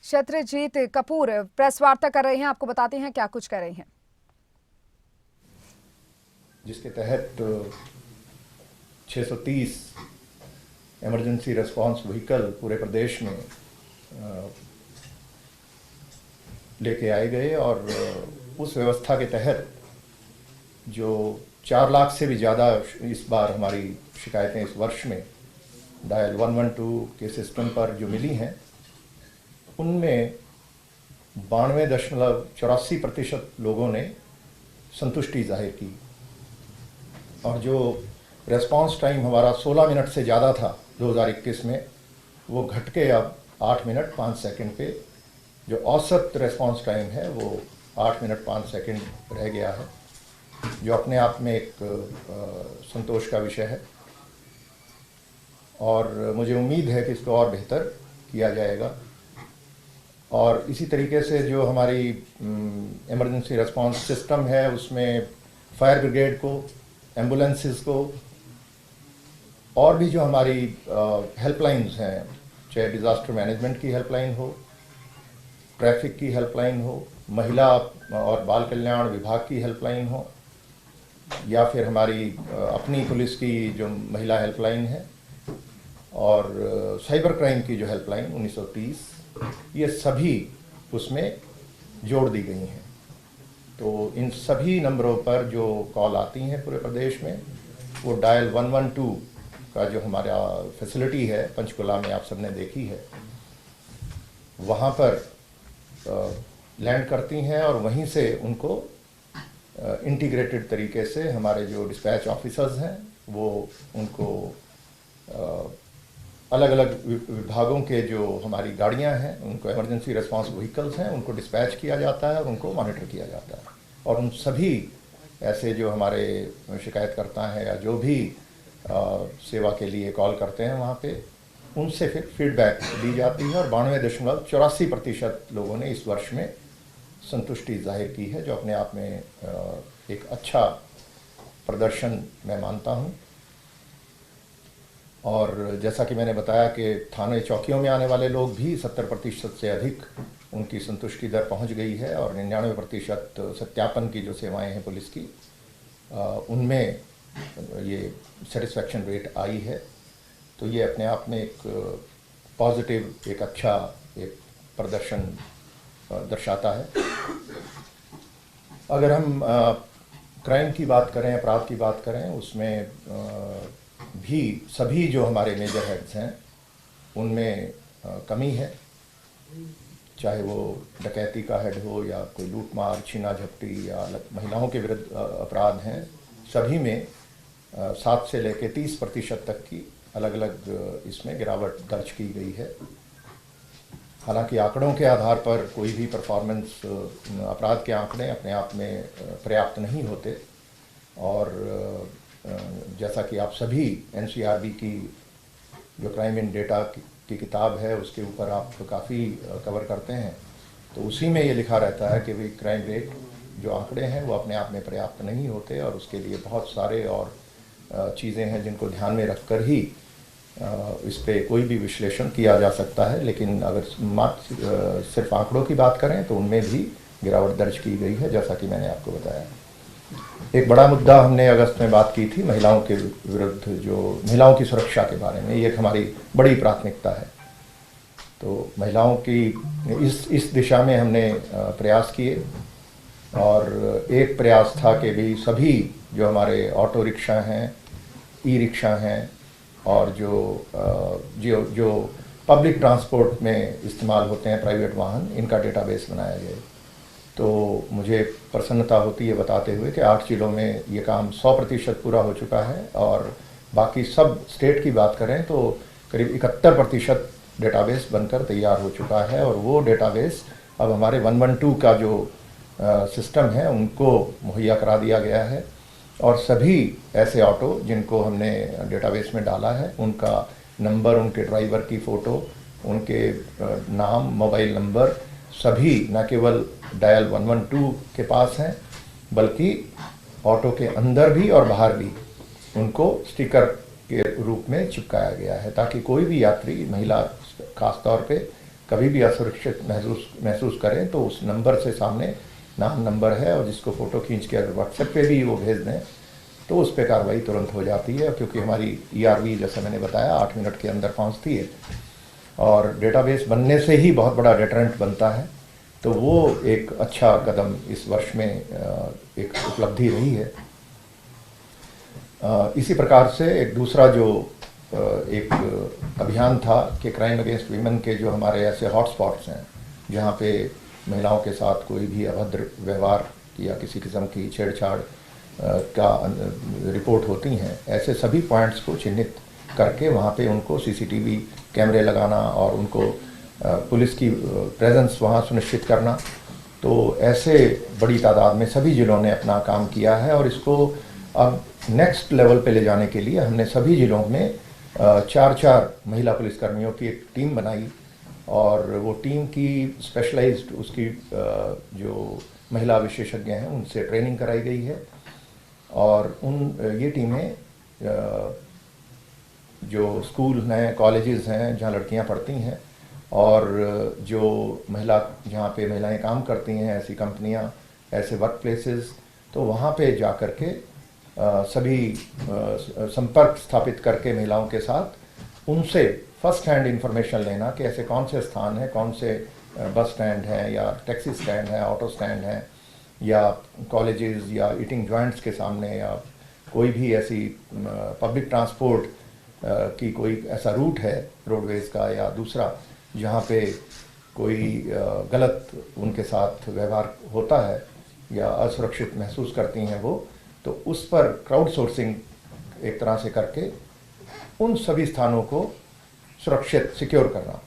Shatrujeet Kapoor press वार्ता कर रहे हैं, आपको बताते हैं क्या कुछ कर रहे हैं। जिसके तहत 630 इमरजेंसी रिस्पांस व्हीकल पूरे प्रदेश में लेके आए गए और उस व्यवस्था के तहत जो 4 लाख से भी ज़्यादा इस बार हमारी शिकायतें इस वर्ष में डायल 112 के सिस्टम पर जो मिली हैं, उनमें 92.84% लोगों ने संतुष्टि जाहिर की और जो रेस्पॉन्स टाइम हमारा 16 मिनट से ज़्यादा था 2021 में, वो घट के अब 8 मिनट 5 सेकंड पे जो औसत रेस्पॉन्स टाइम है वो 8 मिनट 5 सेकंड रह गया है, जो अपने आप में एक संतोष का विषय है। और मुझे उम्मीद है कि इसको और बेहतर किया जाएगा। और इसी तरीके से जो हमारी इमरजेंसी रिस्पांस सिस्टम है, उसमें फायर ब्रिगेड को, एम्बुलेंसेस को और भी जो हमारी हेल्पलाइंस हैं, चाहे डिज़ास्टर मैनेजमेंट की हेल्पलाइन हो, ट्रैफिक की हेल्पलाइन हो, महिला और बाल कल्याण विभाग की हेल्पलाइन हो, या फिर हमारी अपनी पुलिस की जो महिला हेल्पलाइन है, और साइबर क्राइम की जो हेल्पलाइन 1930, ये सभी उसमें जोड़ दी गई हैं। तो इन सभी नंबरों पर जो कॉल आती हैं पूरे प्रदेश में, वो डायल 112 का जो हमारा फैसिलिटी है पंचकुला में, आप सबने देखी है, वहाँ पर लैंड करती हैं और वहीं से उनको इंटीग्रेटेड तरीके से हमारे जो डिस्पैच ऑफिसर्स हैं वो उनको अलग अलग विभागों के जो हमारी गाड़ियां हैं, उनको इमरजेंसी रिस्पांस व्हीकल्स हैं, उनको डिस्पैच किया जाता है और उनको मॉनिटर किया जाता है। और उन सभी ऐसे जो हमारे शिकायतकर्ता हैं या जो भी सेवा के लिए कॉल करते हैं वहाँ पे, उनसे फिर फीडबैक दी जाती है और 92.84% लोगों ने इस वर्ष में संतुष्टि जाहिर की है, जो अपने आप में एक अच्छा प्रदर्शन मैं मानता हूँ। और जैसा कि मैंने बताया कि थाने चौकियों में आने वाले लोग भी 70% से अधिक उनकी संतुष्टि दर पहुंच गई है और 99% सत्यापन की जो सेवाएं हैं पुलिस की, उनमें ये सेटिस्फैक्शन रेट आई है। तो ये अपने आप में एक पॉजिटिव, एक अच्छा एक प्रदर्शन दर्शाता है। अगर हम क्राइम की बात करें, अपराध की बात करें, उसमें भी सभी जो हमारे मेजर हेड्स हैं उनमें कमी है, चाहे वो डकैती का हेड हो या कोई लूटमार, छीना झपटी या महिलाओं के विरुद्ध अपराध हैं, सभी में 7 से लेकर 30% तक की अलग अलग इसमें गिरावट दर्ज की गई है। हालांकि आंकड़ों के आधार पर कोई भी परफॉर्मेंस, अपराध के आंकड़े अपने आप में पर्याप्त नहीं होते, और जैसा कि आप सभी NCRB की जो क्राइम इन डेटा की किताब है उसके ऊपर आप काफ़ी कवर करते हैं, तो उसी में ये लिखा रहता है कि भाई क्राइम रेट जो आंकड़े हैं वो अपने आप में पर्याप्त नहीं होते और उसके लिए बहुत सारे और चीज़ें हैं जिनको ध्यान में रखकर ही इस पे कोई भी विश्लेषण किया जा सकता है। लेकिन अगर मात्र सिर्फ आंकड़ों की बात करें तो उनमें भी गिरावट दर्ज की गई है, जैसा कि मैंने आपको बताया। एक बड़ा मुद्दा हमने अगस्त में बात की थी महिलाओं के विरुद्ध, जो महिलाओं की सुरक्षा के बारे में, ये एक हमारी बड़ी प्राथमिकता है। तो महिलाओं की इस दिशा में हमने प्रयास किए, और एक प्रयास था कि भी सभी जो हमारे ऑटो रिक्शा हैं, ई रिक्शा हैं और जो पब्लिक ट्रांसपोर्ट में इस्तेमाल होते हैं प्राइवेट वाहन, इनका डेटाबेस बनाया गया। तो मुझे प्रसन्नता होती है बताते हुए कि 8 जिलों में ये काम 100% पूरा हो चुका है, और बाकी सब स्टेट की बात करें तो करीब 71% डेटाबेस बनकर तैयार हो चुका है। और वो डेटाबेस अब हमारे 112 का जो सिस्टम है उनको मुहैया करा दिया गया है, और सभी ऐसे ऑटो जिनको हमने डेटाबेस में डाला है उनका नंबर, उनके ड्राइवर की फ़ोटो, उनके नाम, मोबाइल नंबर, सभी न केवल डायल 112 के पास हैं बल्कि ऑटो के अंदर भी और बाहर भी उनको स्टिकर के रूप में चिपकाया गया है, ताकि कोई भी यात्री, महिला खास तौर पे, कभी भी असुरक्षित महसूस करें तो उस नंबर से सामने नाम नंबर है और जिसको फ़ोटो खींच के अगर व्हाट्सएप पे भी वो भेज दें तो उस पर कार्रवाई तुरंत हो जाती है, क्योंकि हमारी ERV जैसे मैंने बताया 8 मिनट के अंदर पहुंचती है और डेटाबेस बनने से ही बहुत बड़ा डेटरेंट बनता है। तो वो एक अच्छा कदम इस वर्ष में एक उपलब्धि रही है। इसी प्रकार से एक दूसरा जो एक अभियान था कि क्राइम अगेंस्ट वीमेन के जो हमारे ऐसे हॉटस्पॉट्स हैं जहाँ पे महिलाओं के साथ कोई भी अभद्र व्यवहार या किसी किस्म की छेड़छाड़ का रिपोर्ट होती हैं, ऐसे सभी पॉइंट्स को चिन्हित करके वहाँ पे उनको CCTV कैमरे लगाना और उनको पुलिस की प्रेजेंस वहाँ सुनिश्चित करना। तो ऐसे बड़ी तादाद में सभी जिलों ने अपना काम किया है और इसको अब नेक्स्ट लेवल पे ले जाने के लिए हमने सभी जिलों में 4 महिला पुलिसकर्मियों की एक टीम बनाई और वो टीम की स्पेशलाइज्ड उसकी जो महिला विशेषज्ञ हैं उनसे ट्रेनिंग कराई गई है और ये टीमें जो स्कूल हैं, कॉलेजेस हैं जहाँ लड़कियाँ पढ़ती हैं और जो जहाँ पे महिलाएं काम करती हैं, ऐसी कंपनियाँ, ऐसे वर्क प्लेसेस, तो वहाँ पे जा कर के सभी संपर्क स्थापित करके महिलाओं के साथ उनसे फर्स्ट हैंड इंफॉर्मेशन लेना कि ऐसे कौन से स्थान हैं, कौन से बस स्टैंड हैं या टैक्सी स्टैंड है, ऑटो स्टैंड है या कॉलेजेस या ईटिंग जॉइंट्स के सामने या कोई भी ऐसी पब्लिक ट्रांसपोर्ट की कोई ऐसा रूट है रोडवेज़ का या दूसरा जहाँ पे कोई गलत उनके साथ व्यवहार होता है या असुरक्षित महसूस करती हैं वो, तो उस पर क्राउड सोर्सिंग एक तरह से करके उन सभी स्थानों को सुरक्षित सिक्योर करना।